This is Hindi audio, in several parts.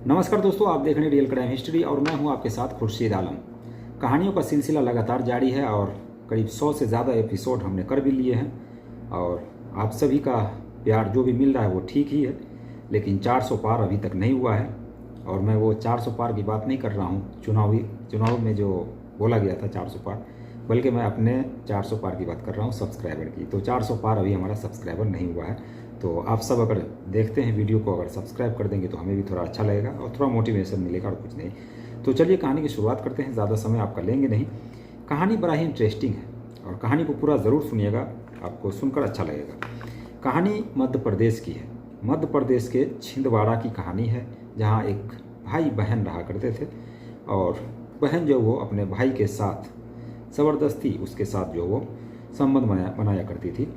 नमस्कार दोस्तों, आप देख रहे हैं रियल क्राइम हिस्ट्री और मैं हूं आपके साथ खुर्शीद आलम। कहानियों का सिलसिला लगातार जारी है और करीब 100 से ज़्यादा एपिसोड हमने कर भी लिए हैं और आप सभी का प्यार जो भी मिल रहा है वो ठीक ही है, लेकिन 400 पार अभी तक नहीं हुआ है। और मैं वो 400 पार की बात नहीं कर रहा हूँ चुनाव में जो बोला गया था 400 पार, बल्कि मैं अपने 400 पार की बात कर रहा हूँ सब्सक्राइबर की। तो 400 पार अभी हमारा सब्सक्राइबर नहीं हुआ है। तो आप सब अगर देखते हैं वीडियो को, अगर सब्सक्राइब कर देंगे तो हमें भी थोड़ा अच्छा लगेगा और थोड़ा मोटिवेशन मिलेगा और कुछ नहीं। तो चलिए कहानी की शुरुआत करते हैं, ज़्यादा समय आपका लेंगे नहीं। कहानी बड़ा ही इंटरेस्टिंग है और कहानी को पूरा ज़रूर सुनिएगा, आपको सुनकर अच्छा लगेगा। कहानी मध्य प्रदेश की है। मध्य प्रदेश के छिंदवाड़ा की कहानी है, जहाँ एक भाई बहन रहा करते थे और बहन जो वो अपने भाई के साथ ज़बरदस्ती उसके साथ जो वो संबंध बनाया करती थी।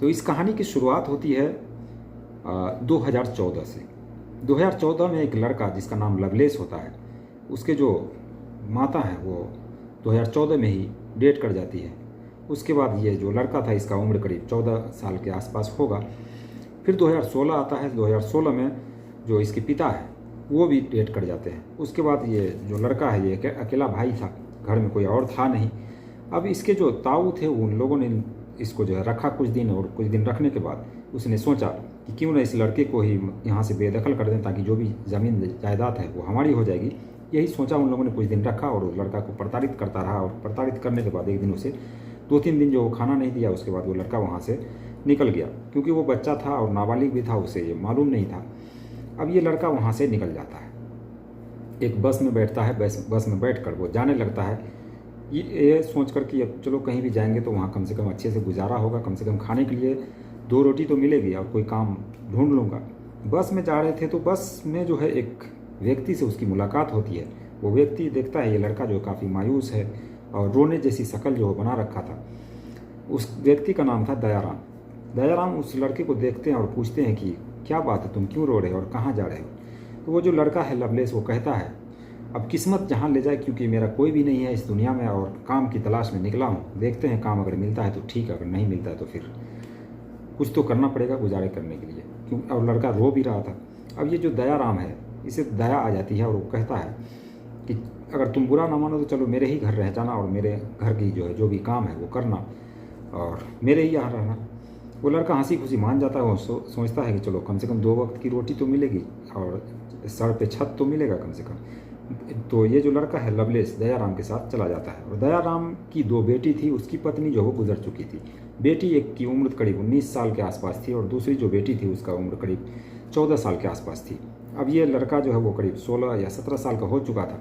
तो इस कहानी की शुरुआत होती है 2014 से। 2014 में एक लड़का जिसका नाम लवलेश होता है, उसके जो माता हैं वो 2014 में ही डेट कर जाती है। उसके बाद ये जो लड़का था इसका उम्र करीब 14 साल के आसपास होगा। फिर 2016 आता है। 2016 में जो इसके पिता है वो भी डेट कर जाते हैं। उसके बाद ये जो लड़का है ये अकेला भाई था, घर में कोई और था नहीं। अब इसके जो ताऊ थे उन लोगों ने इसको जो है रखा कुछ दिन, और कुछ दिन रखने के बाद उसने सोचा कि क्यों ना इस लड़के को ही यहाँ से बेदखल कर दें, ताकि जो भी ज़मीन जायदाद है वो हमारी हो जाएगी। यही सोचा उन लोगों ने। कुछ दिन रखा और उस लड़का को प्रताड़ित करता रहा, और प्रताड़ित करने के बाद एक दिन उसे 2-3 दिन जो खाना नहीं दिया, उसके बाद वो लड़का वहाँ से निकल गया। क्योंकि वो बच्चा था और नाबालिग भी था, उसे ये मालूम नहीं था। अब ये लड़का वहाँ से निकल जाता है, एक बस में बैठता है। बस में बैठ कर वो जाने लगता है, ये सोच कर कि अब चलो कहीं भी जाएंगे तो वहाँ कम से कम अच्छे से गुजारा होगा, कम से कम खाने के लिए 2 रोटी तो मिलेगी और कोई काम ढूंढ लूँगा। बस में जा रहे थे तो बस में जो है एक व्यक्ति से उसकी मुलाकात होती है। वो व्यक्ति देखता है ये लड़का जो काफ़ी मायूस है और रोने जैसी शक्ल जो बना रखा था। उस व्यक्ति का नाम था दयाराम। दयाराम उस लड़के को देखते हैं और पूछते हैं कि क्या बात है, तुम क्यों रो रहे हो और कहाँ जा रहे हो। तो वो जो लड़का है लवलेश, वो कहता है अब किस्मत जहाँ ले जाए, क्योंकि मेरा कोई भी नहीं है इस दुनिया में और काम की तलाश में निकला हूँ। देखते हैं, काम अगर मिलता है तो ठीक है, अगर नहीं मिलता है तो फिर कुछ तो करना पड़ेगा गुजारे करने के लिए। क्यों, और लड़का रो भी रहा था। अब ये जो दयाराम है इसे दया आ जाती है और वो कहता है कि अगर तुम बुरा ना मानो तो चलो मेरे ही घर रह जाना और मेरे घर की जो है जो भी काम है वो करना और मेरे ही यहाँ रहना। वो लड़का हंसी खुशी मान जाता है। वो सोचता है कि चलो कम से कम 2 वक्त की रोटी तो मिलेगी और सर पे छत तो मिलेगा कम से कम। तो ये जो लड़का है लवलेश दयाराम के साथ चला जाता है। और दयाराम की 2 बेटी थी, उसकी पत्नी जो वो गुजर चुकी थी। बेटी एक की उम्र करीब 19 साल के आसपास थी और दूसरी जो बेटी थी उसका उम्र करीब 14 साल के आसपास थी। अब ये लड़का जो है वो करीब 16 या 17 साल का हो चुका था।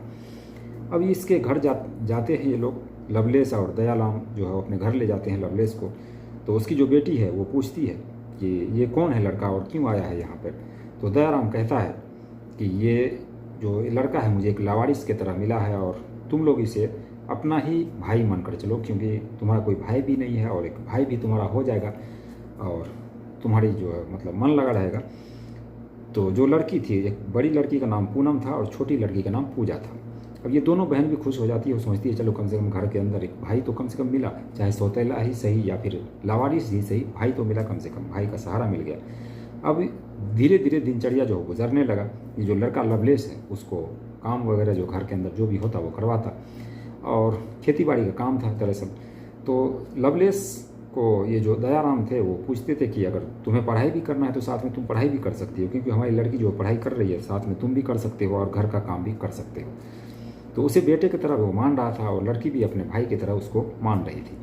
अब इसके घर जाते हैं ये लोग, लवलेश और दयाराम जो है अपने घर ले जाते हैं लवलेश को। तो उसकी जो बेटी है वो पूछती है कि ये कौन है लड़का और क्यों आया है यहाँ पर। तो दयाराम कहता है कि ये जो लड़का है मुझे एक लावारिस की तरह मिला है और तुम लोग इसे अपना ही भाई मानकर चलो, क्योंकि तुम्हारा कोई भाई भी नहीं है और एक भाई भी तुम्हारा हो जाएगा और तुम्हारी जो है मतलब मन लगा रहेगा। तो जो लड़की थी, एक बड़ी लड़की का नाम पूनम था और छोटी लड़की का नाम पूजा था। अब ये दोनों बहन भी खुश हो जाती है और सोचती है चलो कम से कम घर के अंदर एक भाई तो कम से कम मिला, चाहे सौतेला ही सही या फिर लावारिस ही सही, भाई तो मिला, कम से कम भाई का सहारा मिल गया। अब धीरे धीरे दिनचर्या जो गुजरने लगा। ये जो लड़का लवलेश है उसको काम वगैरह जो घर के अंदर जो भी होता वो करवाता और खेती बाड़ी का काम था दरअसल। तो लवलेश को ये जो दयाराम थे वो पूछते थे कि अगर तुम्हें पढ़ाई भी करना है तो साथ में तुम पढ़ाई भी कर सकती हो, क्योंकि हमारी लड़की जो पढ़ाई कर रही है साथ में तुम भी कर सकते हो और घर का काम भी कर सकते हो। तो उसे बेटे की तरह वो मान रहा था और लड़की भी अपने भाई की तरह उसको मान रही थी।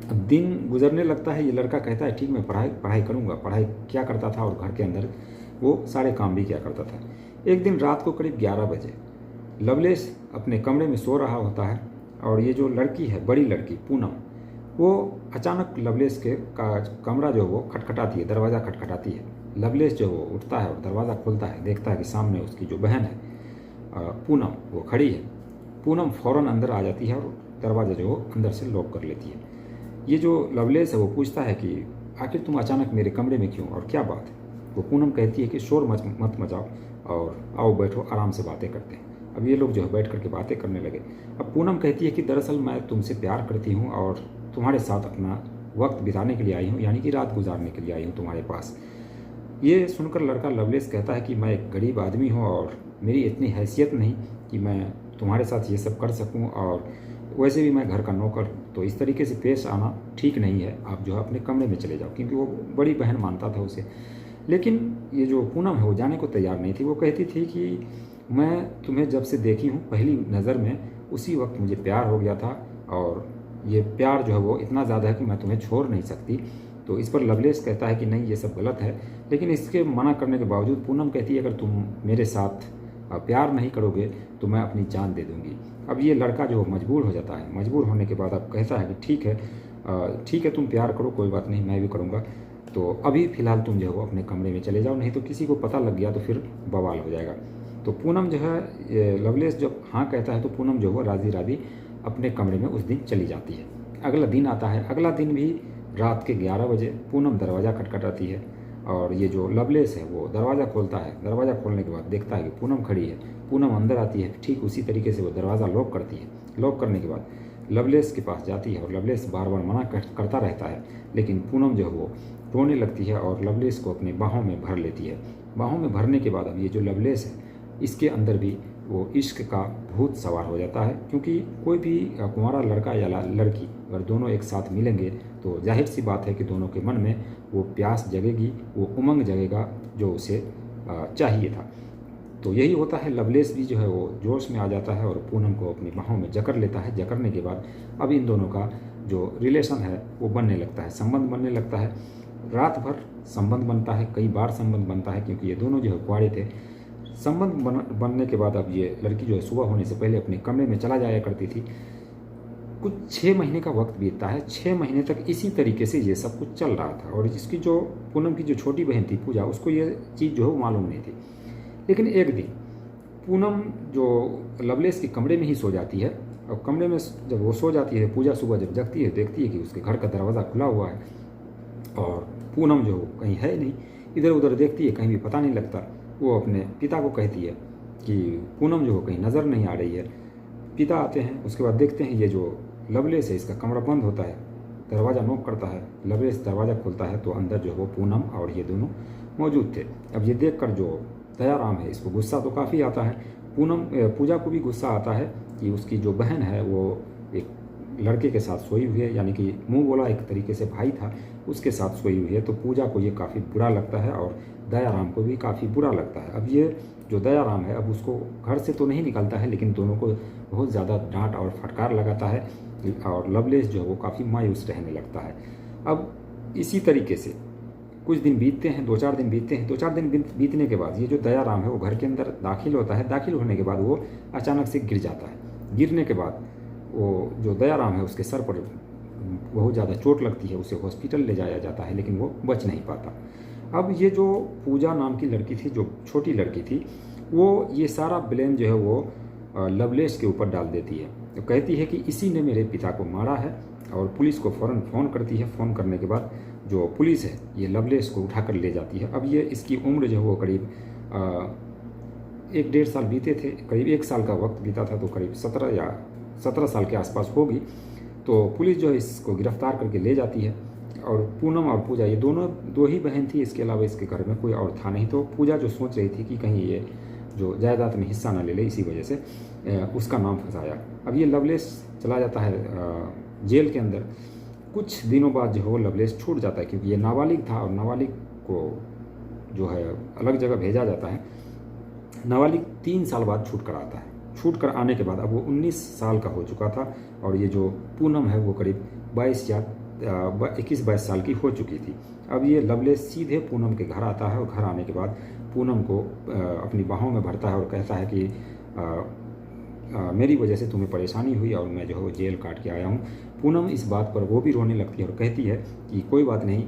अब दिन गुजरने लगता है। ये लड़का कहता है ठीक मैं पढ़ाई करूँगा। पढ़ाई क्या करता था और घर के अंदर वो सारे काम भी क्या करता था। एक दिन रात को करीब 11 बजे लवलेश अपने कमरे में सो रहा होता है और ये जो लड़की है बड़ी लड़की पूनम, वो अचानक लवलेश के कमरा जो वो खटखटाती है, दरवाज़ा खटखटाती है। लवलेश जो वो उठता है और दरवाज़ा खोलता है, देखता है कि सामने उसकी जो बहन है पूनम वो खड़ी है। पूनम फ़ौरन अंदर आ जाती है और दरवाज़ा जो वो अंदर से लॉक कर लेती है। ये जो लवलेश है वो पूछता है कि आखिर तुम अचानक मेरे कमरे में क्यों और क्या बात है। वो पूनम कहती है कि शोर मत मचाओ और आओ बैठो, आराम से बातें करते हैं। अब ये लोग जो है बैठ करके बातें करने लगे। अब पूनम कहती है कि दरअसल मैं तुमसे प्यार करती हूँ और तुम्हारे साथ अपना वक्त बिताने के लिए आई हूँ, यानी कि रात गुजारने के लिए आई हूँ तुम्हारे पास। ये सुनकर लड़का लवलेश कहता है कि मैं एक गरीब आदमी हूँ और मेरी इतनी हैसियत नहीं कि मैं तुम्हारे साथ ये सब कर सकूँ, और वैसे भी मैं घर का नौकर हूँ, तो इस तरीके से पेश आना ठीक नहीं है, आप जो है अपने कमरे में चले जाओ, क्योंकि वो बड़ी बहन मानता था उसे। लेकिन ये जो पूनम है वो जाने को तैयार नहीं थी। वो कहती थी कि मैं तुम्हें जब से देखी हूँ पहली नज़र में उसी वक्त मुझे प्यार हो गया था, और ये प्यार जो है वो इतना ज़्यादा है कि मैं तुम्हें छोड़ नहीं सकती। तो इस पर लवलेश कहता है कि नहीं, ये सब गलत है। लेकिन इसके मना करने के बावजूद पूनम कहती है, अगर तुम मेरे साथ प्यार नहीं करोगे तो मैं अपनी जान दे दूंगी। अब ये लड़का जो मजबूर हो जाता है, मजबूर होने के बाद अब कहता है कि ठीक है, तुम प्यार करो, कोई बात नहीं, मैं भी करूँगा, तो अभी फ़िलहाल तुम जो है वो अपने कमरे में चले जाओ, नहीं तो किसी को पता लग गया तो फिर बवाल हो जाएगा। तो पूनम जो है, लवलेश जब हाँ कहता है तो पूनम जो है राजी राजी अपने कमरे में उस दिन चली जाती है। अगला दिन आता है। अगला दिन भी रात के 11 बजे पूनम दरवाज़ा खटखटाती है, और ये जो लवलेश है वो दरवाज़ा खोलता है। दरवाज़ा खोलने के बाद देखता है कि पूनम खड़ी है। पूनम अंदर आती है, ठीक उसी तरीके से वो दरवाज़ा लॉक करती है। लॉक करने के बाद लवलेश के पास जाती है, और लवलेश बार बार मना करता रहता है, लेकिन पूनम जो है वो रोने लगती है और लवलेश को अपनी बाहों में भर लेती है। बाहों में भरने के बाद अब ये जो लवलेश है इसके अंदर भी वो इश्क का भूत सवार हो जाता है, क्योंकि कोई भी कुंवारा लड़का या लड़की अगर दोनों एक साथ मिलेंगे तो जाहिर सी बात है कि दोनों के मन में वो प्यास जगेगी, वो उमंग जगेगा जो उसे चाहिए था। तो यही होता है। लवलेश भी जो है वो जोश में आ जाता है और पूनम को अपनी बाहों में जकड़ लेता है। जकड़ने के बाद अब इन दोनों का जो रिलेशन है वो बनने लगता है, संबंध बनने लगता है। रात भर संबंध बनता है, कई बार संबंध बनता है, क्योंकि ये दोनों जो है कुंवारे थे। संबंध बनने के बाद अब ये लड़की जो है सुबह होने से पहले अपने कमरे में चला जाया करती थी। कुछ 6 महीने का वक्त बीतता है। 6 महीने तक इसी तरीके से ये सब कुछ चल रहा था, और इसकी जो पूनम की जो छोटी बहन थी पूजा, उसको ये चीज़ जो है वो मालूम नहीं थी। लेकिन एक दिन पूनम जो लवलेश के कमरे में ही सो जाती है, और कमरे में जब वो सो जाती है, पूजा सुबह जब जगती है देखती है कि उसके घर का दरवाज़ा खुला हुआ है, और पूनम जो कहीं है नहीं। इधर उधर देखती है, कहीं भी पता नहीं लगता। वो अपने पिता को कहती है कि पूनम जो कहीं नज़र नहीं आ रही है। पिता आते हैं, उसके बाद देखते हैं ये जो लवलेश है इसका कमरा बंद होता है। दरवाज़ा नॉक करता है, लवलेश दरवाज़ा खोलता है तो अंदर जो है वो पूनम और ये दोनों मौजूद थे। अब ये देखकर जो दयाराम है इसको गुस्सा तो काफ़ी आता है। पूजा को भी गुस्सा आता है कि उसकी जो बहन है वो एक लड़के के साथ सोई हुई है, यानी कि मुंह बोला एक तरीके से भाई था उसके साथ सोई हुई है। तो पूजा को ये काफ़ी बुरा लगता है और दयाराम को भी काफ़ी बुरा लगता है। अब ये जो दयाराम है अब उसको घर से तो नहीं निकलता है, लेकिन दोनों को बहुत ज़्यादा डांट और फटकार लगाता है, और लवलेश जो है वो काफ़ी मायूस रहने लगता है। अब इसी तरीके से कुछ दिन बीतते हैं, 2-4 दिन बीतते हैं। 2-4 दिन बीतने के बाद ये जो दयाराम है वो घर के अंदर दाखिल होता है। दाखिल होने के बाद वो अचानक से गिर जाता है। गिरने के बाद वो जो दयाराम है उसके सर पर बहुत ज़्यादा चोट लगती है, उसे हॉस्पिटल ले जाया जाता है, लेकिन वो बच नहीं पाता। अब ये जो पूजा नाम की लड़की थी, जो छोटी लड़की थी, वो ये सारा ब्लेम जो है वो लवलेश के ऊपर डाल देती है। तो कहती है कि इसी ने मेरे पिता को मारा है, और पुलिस को फ़ौरन फ़ोन करती है। फ़ोन करने के बाद जो पुलिस है ये लवलेश को उठाकर ले जाती है। अब ये इसकी उम्र जो है वो करीब 1-1.5 साल बीते थे, करीब 1 साल का वक्त बीता था, तो करीब 17 या 17 साल के आसपास होगी। तो पुलिस जो है इसको गिरफ्तार करके ले जाती है, और पूनम और पूजा ये दोनों 2 ही बहन थी, इसके अलावा इसके घर में कोई और था नहीं। तो पूजा जो सोच रही थी कि कहीं ये जो जायदाद में हिस्सा ना ले ले, इसी वजह से उसका नाम फंसाया। अब ये लवलेश चला जाता है जेल के अंदर। कुछ दिनों बाद जो है वो लवलेश छूट जाता है, क्योंकि ये नाबालिग था, और नाबालिग को जो है अलग जगह भेजा जाता है। नाबालिग 3 साल बाद छूट कर आता है। छूट कर आने के बाद अब वो 19 साल का हो चुका था, और ये जो पूनम है वो करीब 22 या 21-22 साल की हो चुकी थी। अब ये लवलेश सीधे पूनम के घर आता है, और घर आने के बाद पूनम को अपनी बाहों में भरता है और कहता है कि मेरी वजह से तुम्हें परेशानी हुई, और मैं जो है वो जेल काट के आया हूँ। पूनम इस बात पर वो भी रोने लगती है और कहती है कि कोई बात नहीं,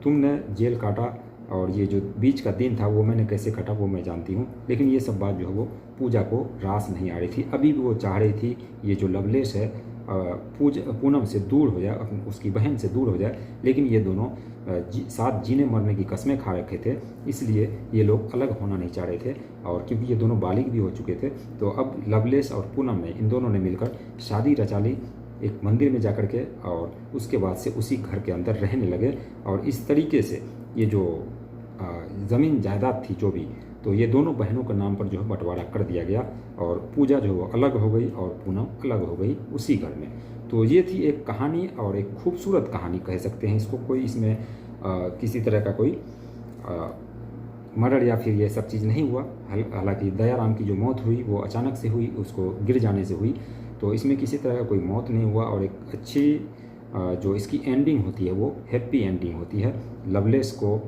तुमने जेल काटा, और ये जो बीच का दिन था वो मैंने कैसे काटा वो मैं जानती हूँ। लेकिन ये सब बात जो है वो पूजा को रास नहीं आ रही थी। अभी भी वो चाह रही थी ये जो लवलेश है पूनम से दूर हो जाए, उसकी बहन से दूर हो जाए, लेकिन ये दोनों साथ जीने मरने की कस्में खा रखे थे, इसलिए ये लोग अलग होना नहीं चाह रहे थे। और क्योंकि ये दोनों बालिग भी हो चुके थे, तो अब लवलेश और पूनम ने, इन दोनों ने मिलकर शादी रचा ली एक मंदिर में जाकर के, और उसके बाद से उसी घर के अंदर रहने लगे। और इस तरीके से ये जो ज़मीन जायदाद थी जो भी, तो ये दोनों बहनों के नाम पर जो है बंटवारा कर दिया गया और पूजा जो है अलग हो गई और पूनम अलग हो गई उसी घर में। तो ये थी एक कहानी और एक खूबसूरत कहानी कह सकते हैं इसको। कोई इसमें किसी तरह का कोई मर्डर या फिर ये सब चीज़ नहीं हुआ। हालांकि दयाराम की जो मौत हुई वो अचानक से हुई, उसको गिर जाने से हुई, तो इसमें किसी तरह का कोई मौत नहीं हुआ और एक अच्छी जो इसकी एंडिंग होती है वो हैप्पी एंडिंग होती है। लवलेस को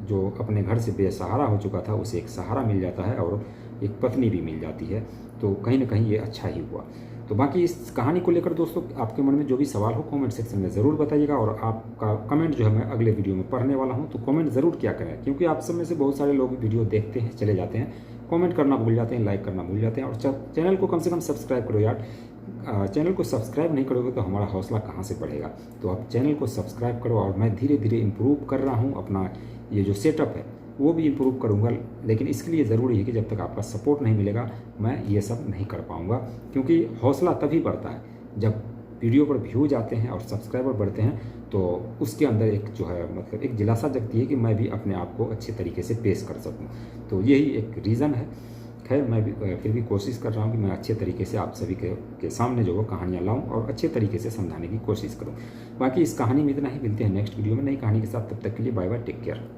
जो अपने घर से बेसहारा हो चुका था उसे एक सहारा मिल जाता है और एक पत्नी भी मिल जाती है, तो कहीं ना कहीं ये अच्छा ही हुआ। तो बाकी इस कहानी को लेकर दोस्तों आपके मन में जो भी सवाल हो कमेंट सेक्शन में ज़रूर बताइएगा और आपका कमेंट जो है मैं अगले वीडियो में पढ़ने वाला हूं, तो कमेंट ज़रूर क्या करें, क्योंकि आप सब में से बहुत सारे लोग वीडियो देखते हैं चले जाते हैं, कमेंट करना भूल जाते हैं, लाइक करना भूल जाते हैं। और चैनल को कम से कम सब्सक्राइब करो यार, चैनल को सब्सक्राइब नहीं करोगे तो हमारा हौसला कहाँ से बढ़ेगा। तो आप चैनल को सब्सक्राइब करो और मैं धीरे धीरे इम्प्रूव कर रहा हूँ, अपना ये जो सेटअप है वो भी इम्प्रूव करूँगा, लेकिन इसके लिए ज़रूरी है कि जब तक आपका सपोर्ट नहीं मिलेगा मैं ये सब नहीं कर पाऊँगा, क्योंकि हौसला तभी बढ़ता है जब वीडियो पर व्यूज आते हैं और सब्सक्राइबर बढ़ते हैं, तो उसके अंदर एक जो है मतलब एक जिलासा जगती है कि मैं भी अपने आप को अच्छे तरीके से पेश कर सकूँ। तो यही एक रीज़न है। खैर मैं भी फिर भी कोशिश कर रहा हूँ कि मैं अच्छे तरीके से आप सभी के सामने जो वो कहानियाँ लाऊं और अच्छे तरीके से समझाने की कोशिश करूँ। बाकी इस कहानी में इतना ही, मिलते हैं नेक्स्ट वीडियो में नई कहानी के साथ, तब तक के लिए बाय बाय, टेक केयर।